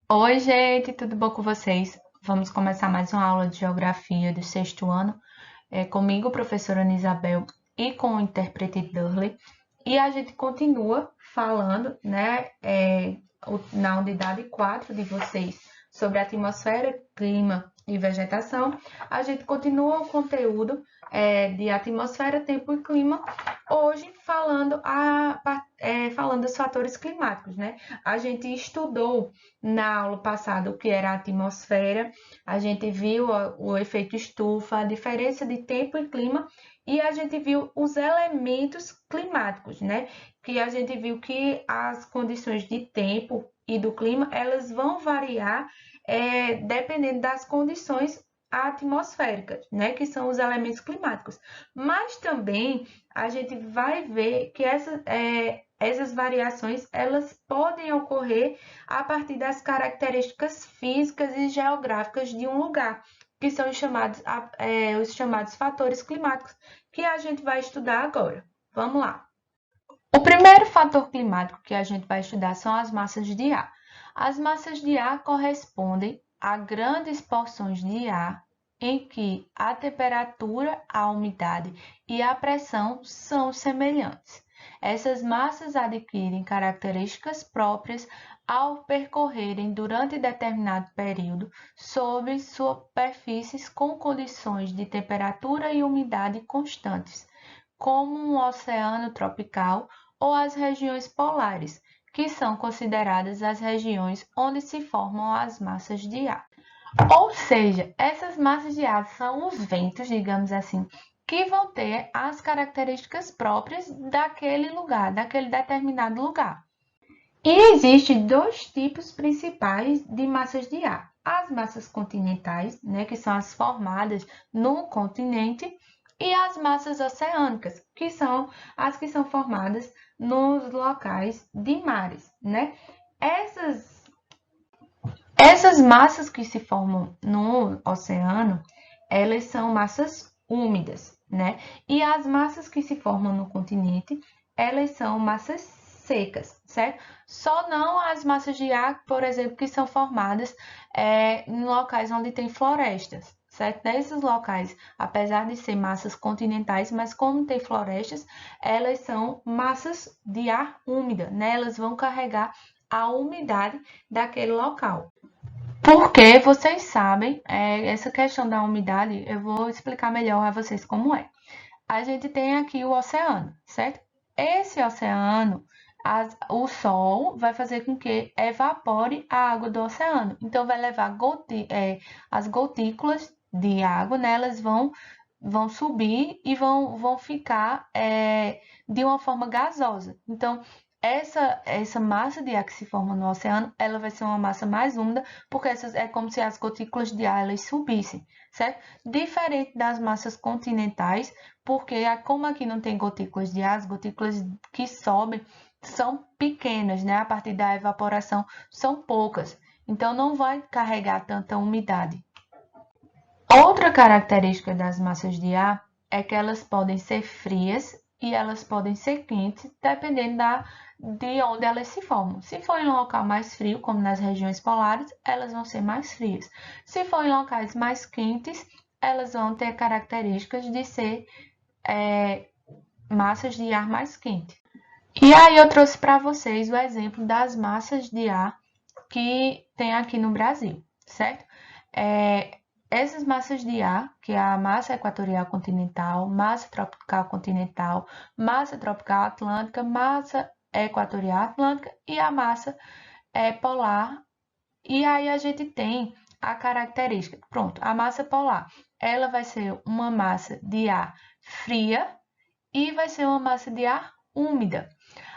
Oi, gente, tudo bom com vocês? Vamos começar mais uma aula de geografia do sexto ano. Comigo, professora Ana Isabel, e com o intérprete Durley. E a gente continua falando, né, na unidade 4 de vocês sobre atmosfera, clima e vegetação. A gente continua o conteúdo de atmosfera, tempo e clima, hoje falando dos fatores climáticos, né? A gente estudou na aula passada o que era a atmosfera, a gente viu o efeito estufa, a diferença de tempo e clima, e a gente viu os elementos climáticos, né? Que a gente viu que as condições de tempo e do clima, elas vão variar dependendo das condições atmosféricas, né? Que são os elementos climáticos. Mas também a gente vai ver que essas variações, elas podem ocorrer a partir das características físicas e geográficas de um lugar, que são os chamados fatores climáticos, que a gente vai estudar agora. Vamos lá. O primeiro fator climático que a gente vai estudar são as massas de ar. As massas de ar correspondem a grandes porções de ar em que a temperatura, a umidade e a pressão são semelhantes. Essas massas adquirem características próprias ao percorrerem durante determinado período sobre superfícies com condições de temperatura e umidade constantes, como um oceano tropical ou as regiões polares, que são consideradas as regiões onde se formam as massas de ar. Ou seja, essas massas de ar são os ventos, digamos assim, que vão ter as características próprias daquele lugar, daquele determinado lugar. E existem dois tipos principais de massas de ar. As massas continentais, né, que são as formadas no continente, e as massas oceânicas, que são as que são formadas nos locais de mares, né? Essas, essas massas que se formam no oceano, elas são massas úmidas, né? E as massas que se formam no continente, elas são massas secas, certo? Só não as massas de ar, por exemplo, que são formadas em locais onde tem florestas, certo? Nesses locais, apesar de ser massas continentais, mas como tem florestas, elas são massas de ar úmida, né? Elas vão carregar a umidade daquele local. Porque vocês sabem, essa questão da umidade, eu vou explicar melhor a vocês como é. A gente tem aqui o oceano, certo? Esse oceano, o sol vai fazer com que evapore a água do oceano. Então, vai levar as gotículas de água, né? Elas vão subir e vão ficar de uma forma gasosa. Então, essa massa de ar que se forma no oceano, ela vai ser uma massa mais úmida, porque é como se as gotículas de ar elas subissem, certo? Diferente das massas continentais, porque como aqui não tem gotículas de ar, as gotículas que sobem são pequenas, né? A partir da evaporação são poucas, então não vai carregar tanta umidade. Outra característica das massas de ar é que elas podem ser frias e elas podem ser quentes, dependendo de onde elas se formam. Se for em um local mais frio, como nas regiões polares, elas vão ser mais frias. Se for em locais mais quentes, elas vão ter características de ser massas de ar mais quente. E aí eu trouxe para vocês o exemplo das massas de ar que tem aqui no Brasil, certo? Essas massas de ar, que é a massa equatorial continental, massa tropical continental, massa tropical atlântica, massa equatorial atlântica e a massa polar. E aí a gente tem a característica, pronto, a massa polar, ela vai ser uma massa de ar fria e vai ser uma massa de ar úmida.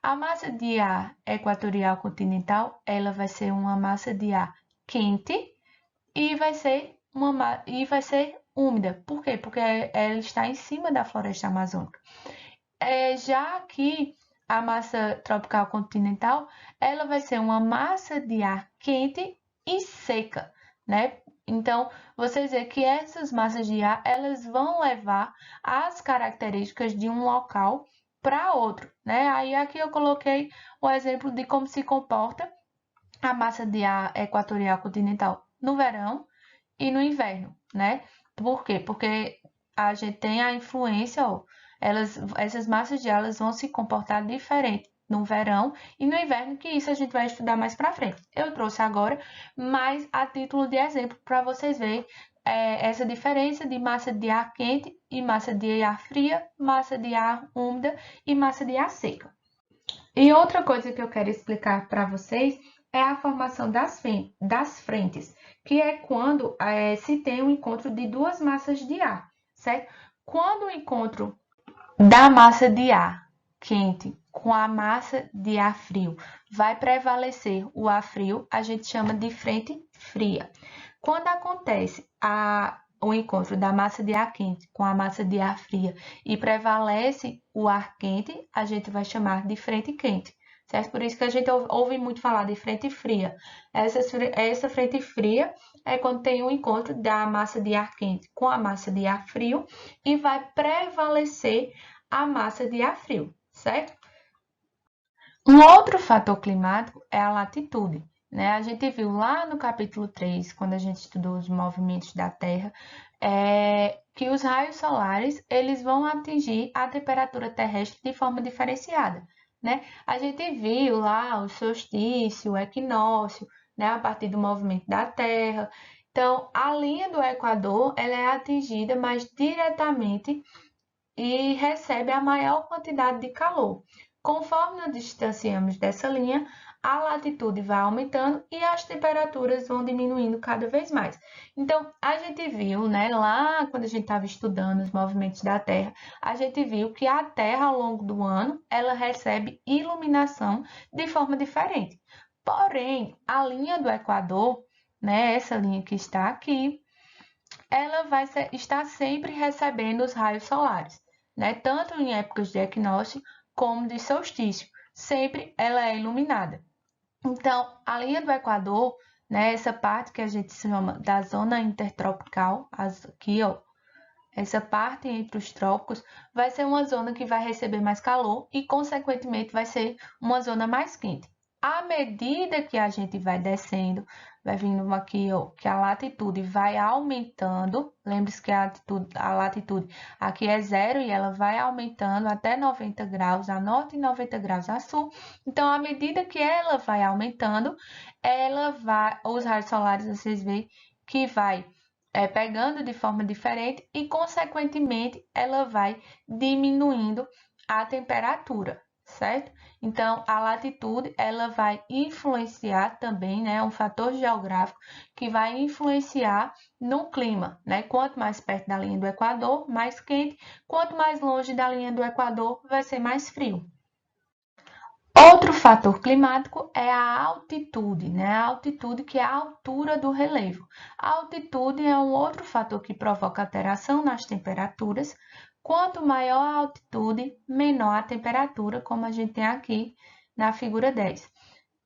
A massa de ar equatorial continental, ela vai ser uma massa de ar quente e vai ser úmida. Por quê? Porque ela está em cima da floresta amazônica. Já que a massa tropical continental, ela vai ser uma massa de ar quente e seca, né? Então, vocês veem que essas massas de ar, elas vão levar as características de um local para outro, né? Aí aqui eu coloquei o exemplo de como se comporta a massa de ar equatorial continental no verão e no inverno, né? Por quê? Porque a gente tem a influência, ó, essas massas de ar elas vão se comportar diferente no verão e no inverno, que isso a gente vai estudar mais para frente. Eu trouxe agora, mas a título de exemplo para vocês verem essa diferença de massa de ar quente e massa de ar fria, massa de ar úmida e massa de ar seca. E outra coisa que eu quero explicar para vocês é a formação das frentes, que é quando se tem um encontro de duas massas de ar, certo? Quando o encontro da massa de ar quente com a massa de ar frio vai prevalecer o ar frio, a gente chama de frente fria. Quando acontece o encontro da massa de ar quente com a massa de ar fria e prevalece o ar quente, a gente vai chamar de frente quente, certo? Por isso que a gente ouve muito falar de frente fria. Essa frente fria é quando tem o encontro da massa de ar quente com a massa de ar frio e vai prevalecer a massa de ar frio, certo? Um outro fator climático é a latitude, né? A gente viu lá no capítulo 3, quando a gente estudou os movimentos da Terra, que os raios solares eles vão atingir a temperatura terrestre de forma diferenciada, né? A gente viu lá o solstício, o equinócio, né? A partir do movimento da Terra. Então, a linha do Equador ela é atingida mais diretamente e recebe a maior quantidade de calor. Conforme nos distanciamos dessa linha, a latitude vai aumentando e as temperaturas vão diminuindo cada vez mais. Então, a gente viu, né, lá quando a gente estava estudando os movimentos da Terra, a gente viu que a Terra, ao longo do ano, ela recebe iluminação de forma diferente. Porém, a linha do Equador, né, essa linha que está aqui, ela vai estar sempre recebendo os raios solares, né? Tanto em épocas de equinócio como de solstício. Sempre ela é iluminada. Então, a linha do Equador, né, essa parte que a gente chama da zona intertropical, aqui, ó, essa parte entre os trópicos, vai ser uma zona que vai receber mais calor e, consequentemente, vai ser uma zona mais quente. À medida que a gente vai descendo, vai vindo aqui, ó, que a latitude vai aumentando. Lembre-se que a latitude aqui é zero e ela vai aumentando até 90 graus a norte e 90 graus a sul. Então, à medida que ela vai aumentando, os raios solares, vocês veem que vai pegando de forma diferente e, consequentemente, ela vai diminuindo a temperatura, certo? Então, a latitude, ela vai influenciar também, né? É um fator geográfico que vai influenciar no clima, né? Quanto mais perto da linha do Equador, mais quente. Quanto mais longe da linha do Equador, vai ser mais frio. Outro fator climático é a altitude, né? A altitude que é a altura do relevo. A altitude é um outro fator que provoca alteração nas temperaturas. Quanto maior a altitude, menor a temperatura, como a gente tem aqui na figura 10.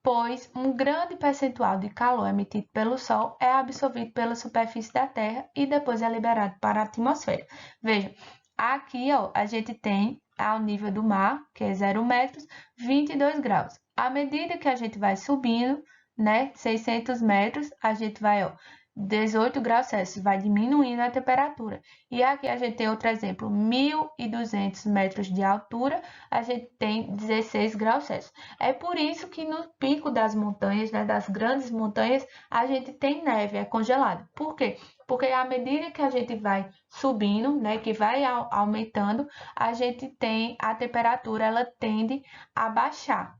Pois um grande percentual de calor emitido pelo Sol é absorvido pela superfície da Terra e depois é liberado para a atmosfera. Veja, aqui ó, a gente tem ao nível do mar, que é 0 metros, 22 graus. À medida que a gente vai subindo, né, 600 metros, a gente vai, ó, 18 graus Celsius, vai diminuindo a temperatura. E aqui a gente tem outro exemplo, 1.200 metros de altura, a gente tem 16 graus Celsius. É por isso que no pico das montanhas, né, das grandes montanhas, a gente tem neve, é congelado. Por quê? Porque à medida que a gente vai subindo, né, que vai aumentando, a gente tem a temperatura, ela tende a baixar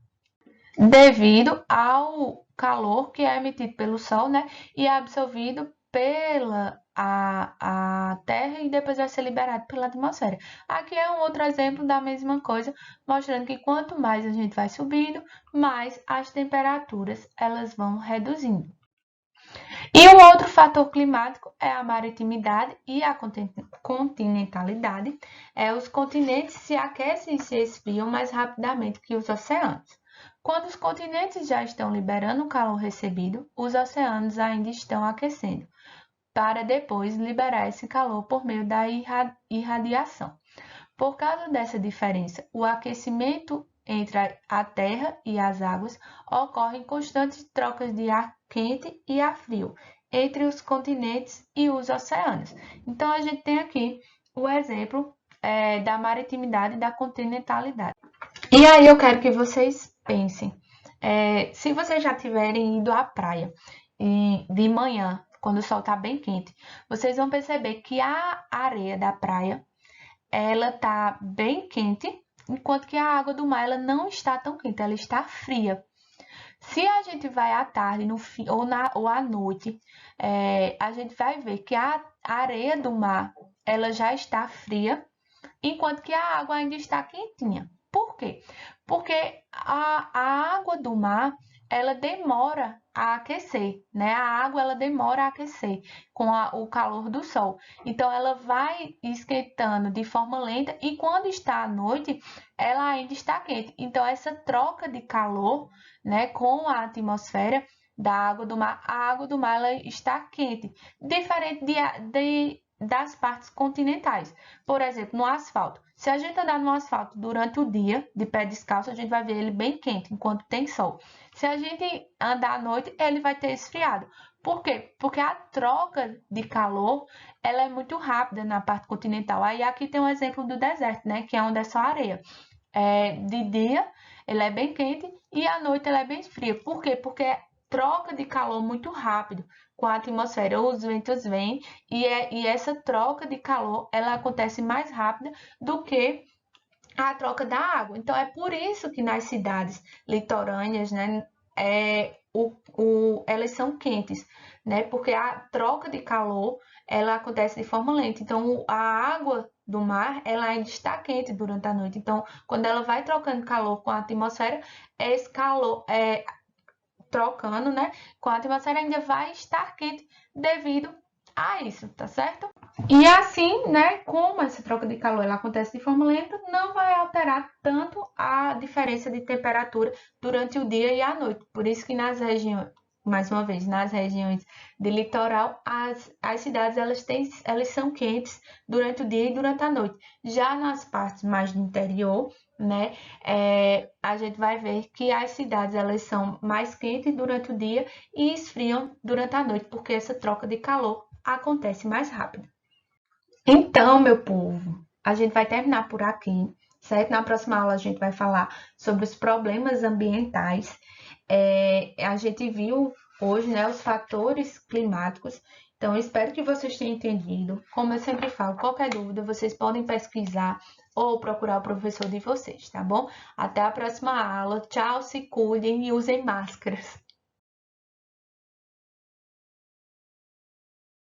devido ao calor que é emitido pelo Sol, né, e é absorvido pela a Terra e depois vai ser liberado pela atmosfera. Aqui é um outro exemplo da mesma coisa, mostrando que quanto mais a gente vai subindo, mais as temperaturas elas vão reduzindo. E o outro fator climático é a maritimidade e a continentalidade. Os continentes se aquecem e se esfriam mais rapidamente que os oceanos. Quando os continentes já estão liberando o calor recebido, os oceanos ainda estão aquecendo, para depois liberar esse calor por meio da irradiação. Por causa dessa diferença, o aquecimento entre a terra e as águas, ocorrem constantes trocas de ar quente e ar frio entre os continentes e os oceanos. Então, a gente tem aqui o exemplo da maritimidade e da continentalidade. E aí eu quero que vocês pensem, se vocês já tiverem ido à praia de manhã, quando o sol está bem quente, vocês vão perceber que a areia da praia, ela está bem quente, enquanto que a água do mar ela não está tão quente, ela está fria. Se a gente vai à tarde ou à noite, a gente vai ver que a areia do mar ela já está fria, enquanto que a água ainda está quentinha. Por quê? Porque a água do mar ela demora a aquecer, né? A água ela demora a aquecer com o calor do sol. Então ela vai esquentando de forma lenta e quando está à noite, ela ainda está quente. Então essa troca de calor, né, com a atmosfera da água do mar, a água do mar ela está quente, diferente das partes continentais. Por exemplo, no asfalto. Se a gente andar no asfalto durante o dia, de pé descalço, a gente vai ver ele bem quente, enquanto tem sol. Se a gente andar à noite, ele vai ter esfriado. Por quê? Porque a troca de calor, ela é muito rápida na parte continental. Aí aqui tem um exemplo do deserto, né? Que é onde é só areia. De dia, ele é bem quente e à noite ela é bem fria. Por quê? Porque troca de calor muito rápido com a atmosfera, os ventos vêm e essa troca de calor ela acontece mais rápida do que a troca da água. Então é por isso que nas cidades litorâneas, né, elas são quentes, né? Porque a troca de calor ela acontece de forma lenta. Então a água do mar ela ainda está quente durante a noite. Então quando ela vai trocando calor com a atmosfera, esse calor trocando, né, com a atmosfera ainda vai estar quente devido a isso, tá certo? E assim, né, como essa troca de calor ela acontece de forma lenta, não vai alterar tanto a diferença de temperatura durante o dia e a noite. Por isso que nas regiões, mais uma vez, nas regiões de litoral, as cidades elas são quentes durante o dia e durante a noite. Já nas partes mais do interior, né, a gente vai ver que as cidades elas são mais quentes durante o dia e esfriam durante a noite, porque essa troca de calor acontece mais rápido. Então, meu povo, a gente vai terminar por aqui, certo? Na próxima aula a gente vai falar sobre os problemas ambientais. A gente viu hoje, né, os fatores climáticos. Então, espero que vocês tenham entendido. Como eu sempre falo, qualquer dúvida, vocês podem pesquisar ou procurar o professor de vocês, tá bom? Até a próxima aula. Tchau, se cuidem e usem máscaras.